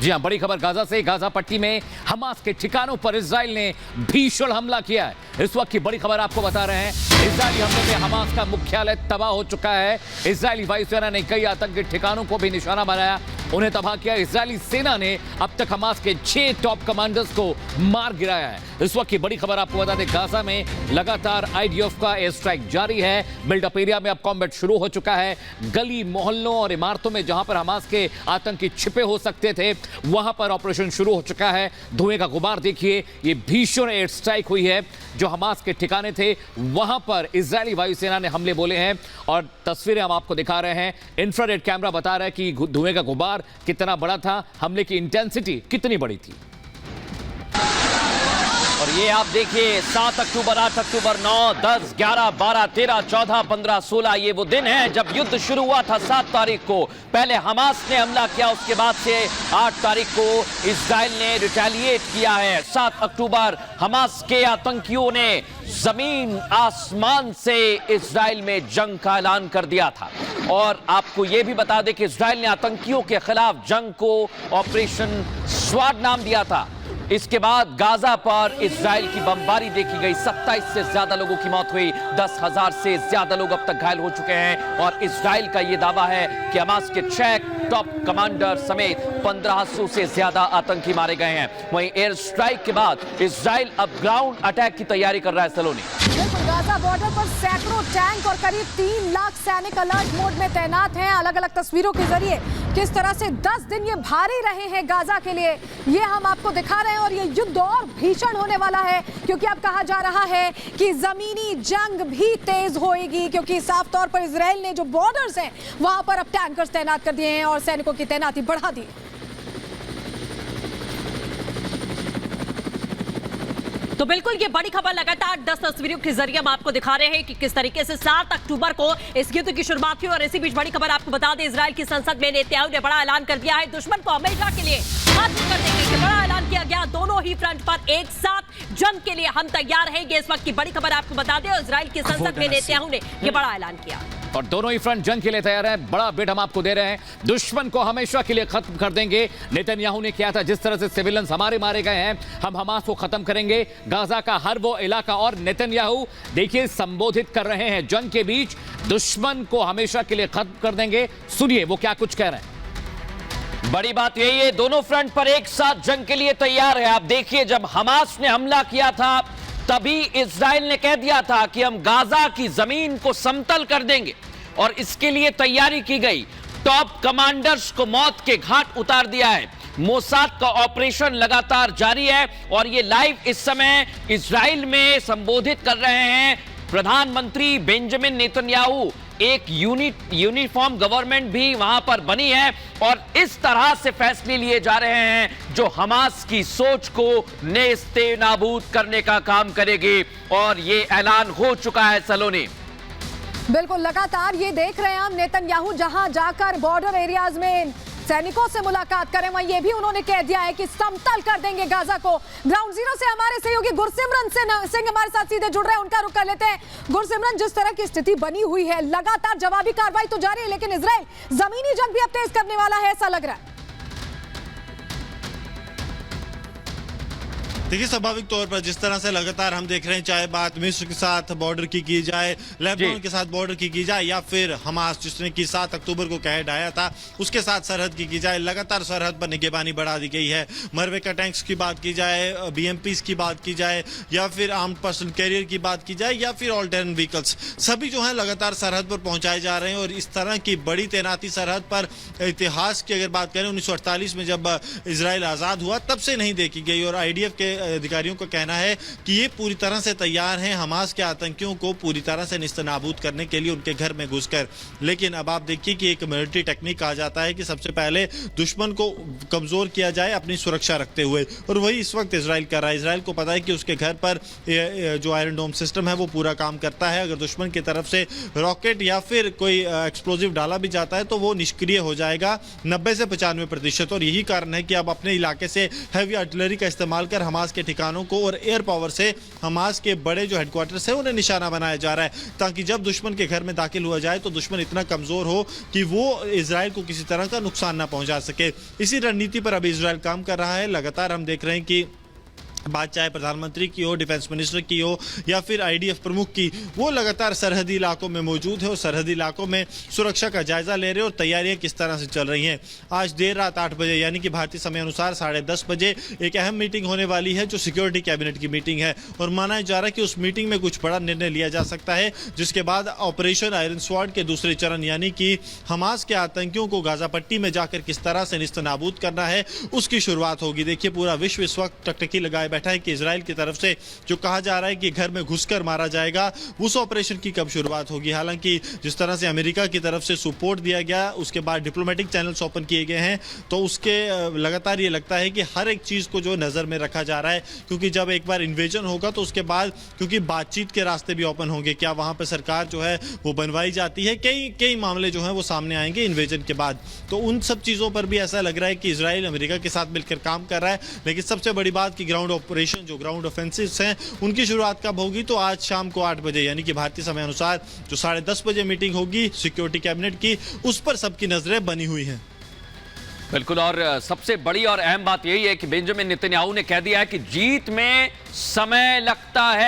जी हां, बड़ी खबर गाजा से। गाजा पट्टी में हमास के ठिकानों पर इजराइल ने भीषण हमला किया है। इस वक्त की बड़ी खबर आपको बता रहे हैं, इजरायली हमले में हमास का मुख्यालय तबाह हो चुका है। इजरायली वायुसेना ने कई आतंकी ठिकानों को भी निशाना बनाया, उन्हें तबाह किया। इजरायली सेना ने अब तक हमास के 6 टॉप कमांडर्स को मार गिराया है। इस वक्त की बड़ी खबर आपको बता दें, गाजा में लगातार आईडीएफ का एयर स्ट्राइक जारी है। बिल्डअप एरिया में अब कॉम्बैट शुरू हो चुका है। गली मोहल्लों और इमारतों में जहां पर हमास के आतंकी छिपे हो सकते थे, वहां पर ऑपरेशन शुरू हो चुका है। धुएं का गुबार देखिए, ये भीषण एयर स्ट्राइक हुई है। जो हमास के ठिकाने थे वहां पर इजरायली वायुसेना ने हमले बोले हैं और तस्वीरें हम आपको दिखा रहे हैं। इंफ्रारेड कैमरा बता रहा है कि धुएं का गुबार कितना बड़ा था, हमले की इंटेंसिटी कितनी बड़ी थी। और ये आप देखिए 7 अक्टूबर, 8 अक्टूबर, 9, 10, 11, 12, 13, 14, 15, 16 ये वो दिन है जब युद्ध शुरू हुआ था। 7 तारीख को पहले हमास ने हमला किया, उसके बाद से 8 तारीख को इजराइल ने रिटेलिएट किया है। 7 अक्टूबर हमास के आतंकियों ने जमीन आसमान से इजराइल में जंग का ऐलान कर दिया था। और आपको यह भी बता दें कि इजराइल ने आतंकियों के खिलाफ जंग को ऑपरेशन स्वाड नाम दिया था। इसके बाद गाजा पर इजराइल की बमबारी देखी गई। 27 से ज्यादा लोगों की मौत हुई, 10,000 से ज्यादा लोग अब तक घायल हो चुके हैं। और इजराइल का यह दावा है कि हमास के 6 टॉप कमांडर समेत 1500 से ज्यादा आतंकी मारे गए हैं। वहीं एयर स्ट्राइक के बाद इजराइल अब ग्राउंड अटैक की तैयारी कर रहा है। सलोनी, गाजा बॉर्डर पर सैकड़ों टैंक और करीब 3 लाख सैनिक अलर्ट मोड में तैनात हैं। अलग अलग तस्वीरों के जरिए किस तरह से 10 दिन ये भारी रहे हैं गाजा के लिए, ये हम आपको दिखा रहे हैं। और ये युद्ध और भीषण होने वाला है, क्योंकि अब कहा जा रहा है कि जमीनी जंग भी तेज होएगी, क्योंकि साफ तौर पर इजराइल ने जो बॉर्डर्स हैं वहां पर अब टैंकर्स तैनात कर दिए हैं और सैनिकों की तैनाती बढ़ा दी। तो बिल्कुल ये बड़ी खबर लगातार 10 तस्वीरों के जरिए हम आपको दिखा रहे हैं कि किस तरीके से 7 अक्टूबर को इस युद्ध की शुरुआत हुई। और इसी बीच बड़ी खबर आपको बता दें, इजराइल की संसद में नेतन्याहू ने बड़ा ऐलान कर दिया है, दुश्मन को हमेशा के लिए खत्म कर देने का बड़ा ऐलान किया गया। दोनों ही फ्रंट पर एक साथ जंग के लिए हम तैयार रहेंगे। इस वक्त की बड़ी खबर आपको बता दें, इजराइल की संसद में नेतन्याहू ने यह बड़ा ऐलान किया और दोनों ही फ्रंट जंग के लिए तैयार हैं। बड़ा अपडेट हम आपको दे रहे हैं, दुश्मन को हमेशा के लिए खत्म कर देंगे। नेतन्याहू ने किया था, जिस तरह से सिविलियंस हमारे मारे गए हैं, हम हमास को खत्म करेंगे। गाजा का हर वो इलाका, और नेतन्याहू देखिए संबोधित कर रहे हैं जंग के बीच, दुश्मन को हमेशा के लिए खत्म कर देंगे। सुनिए वो क्या कुछ कह रहे हैं। बड़ी बात यही है, दोनों फ्रंट पर एक साथ जंग के लिए तैयार है। आप देखिए, जब हमास ने हमला किया था तभी इजराइल ने कह दिया था कि हम गाजा की जमीन को समतल कर देंगे और इसके लिए तैयारी की गई। टॉप कमांडर्स को मौत के घाट उतार दिया है। मोसाद का ऑपरेशन लगातार जारी है और ये लाइव इस समय इजराइल में संबोधित कर रहे हैं प्रधानमंत्री बेंजामिन नेतन्याहू। एक यूनिफॉर्म गवर्नमेंट भी वहां पर बनी है और इस तरह से फैसले लिए जा रहे हैं जो हमास की सोच को नेस्ते नाबूद करने का काम करेगी। और ये ऐलान हो चुका है। सलोनी, बिल्कुल लगातार ये देख रहे हैं हम, नेतन्याहू जहां जाकर बॉर्डर एरियाज में सैनिकों से मुलाकात करें, वहीं ये भी उन्होंने कह दिया है कि समतल कर देंगे गाजा को। ग्राउंड जीरो से हमारे सहयोगी गुरसिमरन सिंह हमारे साथ सीधे जुड़ रहे हैं, उनका रुख कर लेते हैं। गुरसिमरन, जिस तरह की स्थिति बनी हुई है, लगातार जवाबी कार्रवाई तो जारी है, लेकिन इजराइल जमीनी जंग भी अब तेज करने वाला है, ऐसा लग रहा है। देखिए, स्वाभाविक तौर पर जिस तरह से लगातार हम देख रहे हैं, चाहे बात मिस्र के साथ बॉर्डर की जाए, लेबनान के साथ बॉर्डर की जाए, या फिर हमास जिसने कि 7 अक्टूबर को कह डाया था उसके साथ सरहद की जाए, लगातार सरहद पर निगरानी बढ़ा दी गई है। मरवे का टैंक्स की बात की जाए, BMPs की बात की जाए, या फिर आर्म्ड पर्सन कैरियर की बात की जाए, या फिर ऑल टेरन व्हीकल्स, सभी जो है लगातार सरहद पर पहुंचाए जा रहे हैं। और इस तरह की बड़ी तैनाती सरहद पर इतिहास की अगर बात करें, 1948 में जब इजराइल आज़ाद हुआ तब से नहीं देखी गई। और IDF के अधिकारियों का कहना है कि ये पूरी तरह से तैयार हैं हमास के आतंकियों को पूरी तरह से निस्तनाबूद करने के लिए उनके घर में घुसकर। लेकिन अब आप देखिए कि एक मिलिट्री टेक्निक आ जाता है कि सबसे पहले दुश्मन को कमजोर किया जाए अपनी सुरक्षा रखते हुए, और वही इस वक्त इजराइल कर रहा है। इजराइल को पता है कि उसके घर पर जो आयरन डोम सिस्टम है वो पूरा काम करता है। अगर दुश्मन की तरफ से रॉकेट या फिर कोई एक्सप्लोजिव डाला भी जाता है तो वो निष्क्रिय हो जाएगा 90 से 95%। और यही कारण है कि अब अपने इलाके से हैवी आर्टिलरी का इस्तेमाल कर हमास हमास के ठिकानों को और एयर पावर से हमास के बड़े जो हेडक्वार्टर्स है उन्हें निशाना बनाया जा रहा है, ताकि जब दुश्मन के घर में दाखिल हुआ जाए तो दुश्मन इतना कमजोर हो कि वो इजराइल को किसी तरह का नुकसान ना पहुंचा सके। इसी रणनीति पर अभी इजराइल काम कर रहा है। लगातार हम देख रहे हैं कि बात चाहे प्रधानमंत्री की हो, डिफेंस मिनिस्टर की हो या फिर आईडीएफ प्रमुख की, वो लगातार सरहदी इलाकों में मौजूद है और सरहदी इलाकों में सुरक्षा का जायजा ले रहे हैं और तैयारियां किस तरह से चल रही हैं। आज देर रात 8 बजे यानी कि भारतीय समय अनुसार 10:30 बजे एक अहम मीटिंग होने वाली है जो सिक्योरिटी कैबिनेट की मीटिंग है और माना जा रहा है कि उस मीटिंग में कुछ बड़ा निर्णय लिया जा सकता है, जिसके बाद ऑपरेशन आयरन स्वॉर्ड के दूसरे चरण यानी कि हमास के आतंकियों को गाजा पट्टी में जाकर किस तरह से निस्तनाबूद करना है उसकी शुरुआत होगी। देखिए पूरा विश्व इस वक्त टकटकी लगाए बैठा है कि इजराइल की तरफ से जो कहा जा रहा है कि घर में घुसकर मारा जाएगा, उस ऑपरेशन की कब शुरुआत होगी। हालांकि जिस तरह से अमेरिका की तरफ से सपोर्ट दिया गया, उसके बाद डिप्लोमेटिक चैनल्स ओपन किए गए हैं, तो उसके लगातार ये लगता है कि हर एक चीज को जो नजर में रखा जा रहा है, क्योंकि जब एक बार इन्वेजन होगा तो उसके बाद क्योंकि बातचीत के रास्ते भी ओपन होंगे, क्या वहां पर सरकार जो है वो बनवाई जाती है, कई मामले जो है वो सामने आएंगे इन्वेजन के बाद। तो उन सब चीजों पर भी ऐसा लग रहा है कि इजराइल अमेरिका के साथ मिलकर काम कर रहा है। लेकिन सबसे बड़ी बात कि ग्राउंड ऑपरेशन जो ग्राउंड ऑफेंसिव्स हैं उनकी शुरुआत कब होगी, तो आज शाम को 8 बजे यानी कि भारतीय समय अनुसार जो 10:30 बजे मीटिंग होगी सिक्योरिटी कैबिनेट की, उस पर सबकी नजरें बनी हुई हैं। बिल्कुल, और सबसे बड़ी और अहम बात यही है कि बेंजामिन नेतन्याहू ने कह दिया है कि जीत में समय लगता है।